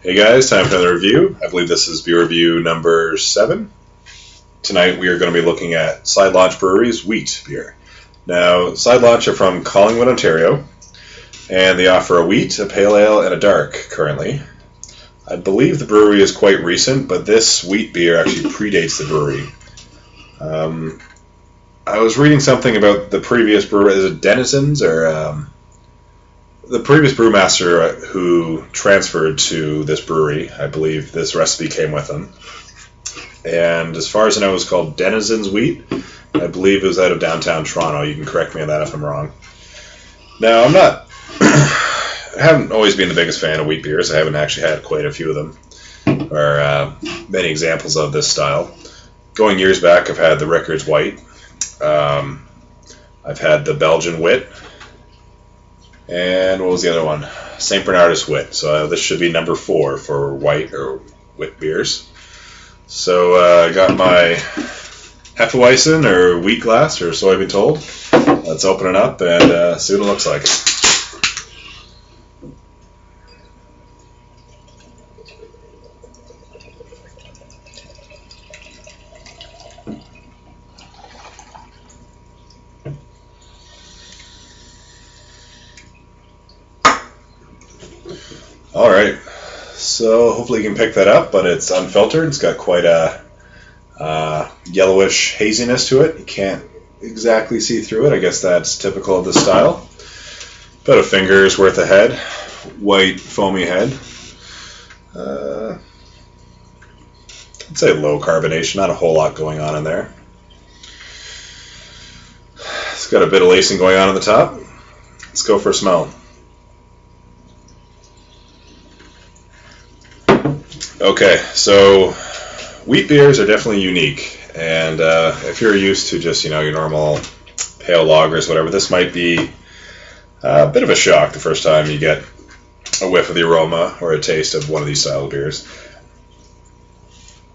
Hey guys, time for another review. I believe this is beer review number 7. Tonight we are going to be looking at Side Launch Brewery's wheat beer. Now, Side Launch are from Collingwood, Ontario, and they offer a wheat, a pale ale, and a dark currently. I believe the brewery is quite recent, but this wheat beer actually predates the brewery. I was reading something about the previous brewer, is it Denizens, or the previous brewmaster who transferred to this brewery. I believe this recipe came with him. And as far as I know, it was called Denizens Wheat. I believe it was out of downtown Toronto. You can correct me on that if I'm wrong. Now, I haven't always been the biggest fan of wheat beers. I haven't actually had quite a few of them, or many examples of this style. Going years back, I've had the Rickards White. I've had the Belgian Wit. And what was the other one? St. Bernardus Wit. So this should be number 4 for white or wit beers. So I got my Hefeweizen or wheat glass, or so I've been told. Let's open it up and see what it looks like. Alright, so hopefully you can pick that up, but it's unfiltered. It's got quite a yellowish haziness to it. You can't exactly see through it. I guess that's typical of this style. About a finger's worth of head, white foamy head. I'd say low carbonation, not a whole lot going on in there. It's got a bit of lacing going on the top. Let's go for a smell. Okay, so wheat beers are definitely unique, and if you're used to just, your normal pale lagers, whatever, this might be a bit of a shock the first time you get a whiff of the aroma or a taste of one of these style of beers.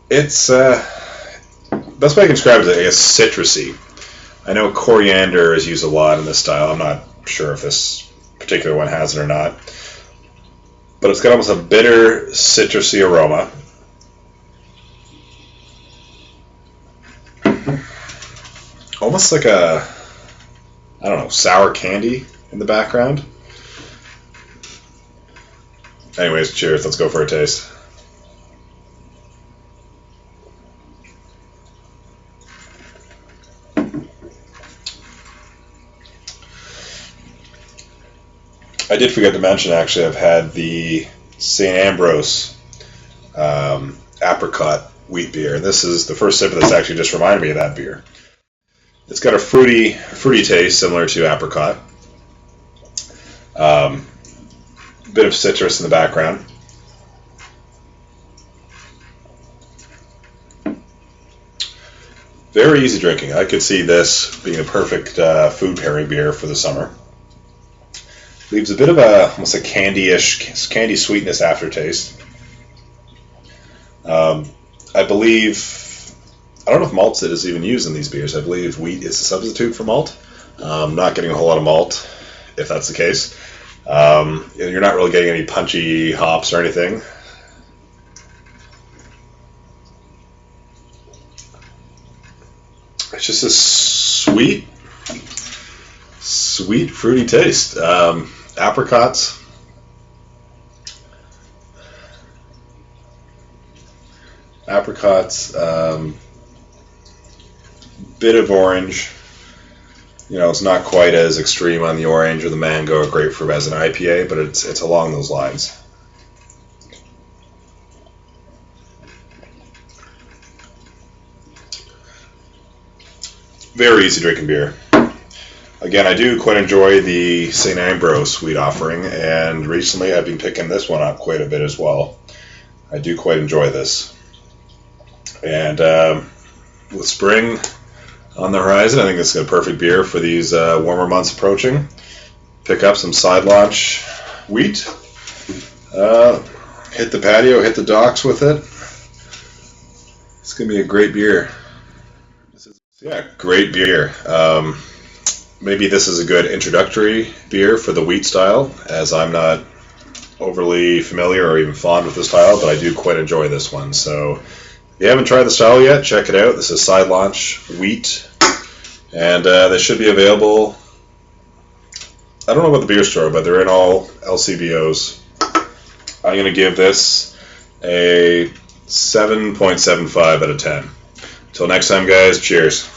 It's, best way I can describe it is, I guess, citrusy. I know coriander is used a lot in this style. I'm not sure if this particular one has it or not. But it's got almost a bitter, citrusy aroma. Almost like a, sour candy in the background. Anyways, cheers. Let's go for a taste. I did forget to mention, actually, I've had the St. Ambrose apricot wheat beer. And this is the first sip of this actually just reminded me of that beer. It's got a fruity taste similar to apricot. Bit of citrus in the background. Very easy drinking. I could see this being a perfect food pairing beer for the summer. Leaves a bit of almost a candy sweetness aftertaste. I believe, I don't know if malt is even used in these beers. I believe wheat is a substitute for malt. Not getting a whole lot of malt, if that's the case. You're not really getting any punchy hops or anything. It's just a sweet, fruity taste. Apricots. Bit of orange. It's not quite as extreme on the orange or the mango or grapefruit as an IPA, but it's along those lines. Very easy drinking beer. Again, I do quite enjoy the St. Ambrose wheat offering, and recently I've been picking this one up quite a bit as well. I do quite enjoy this. And with spring on the horizon, I think it's a perfect beer for these warmer months approaching. Pick up some Side Launch wheat. Hit the patio, hit the docks with it. It's going to be a great beer. Great beer. Maybe this is a good introductory beer for the wheat style, as I'm not overly familiar or even fond with this style, but I do quite enjoy this one. So if you haven't tried the style yet, check it out. This is side launch wheat, and they should be available. I don't know about the beer store, but they're in all LCBOs. I'm going to give this a 7.75 out of 10. Till next time, guys, cheers.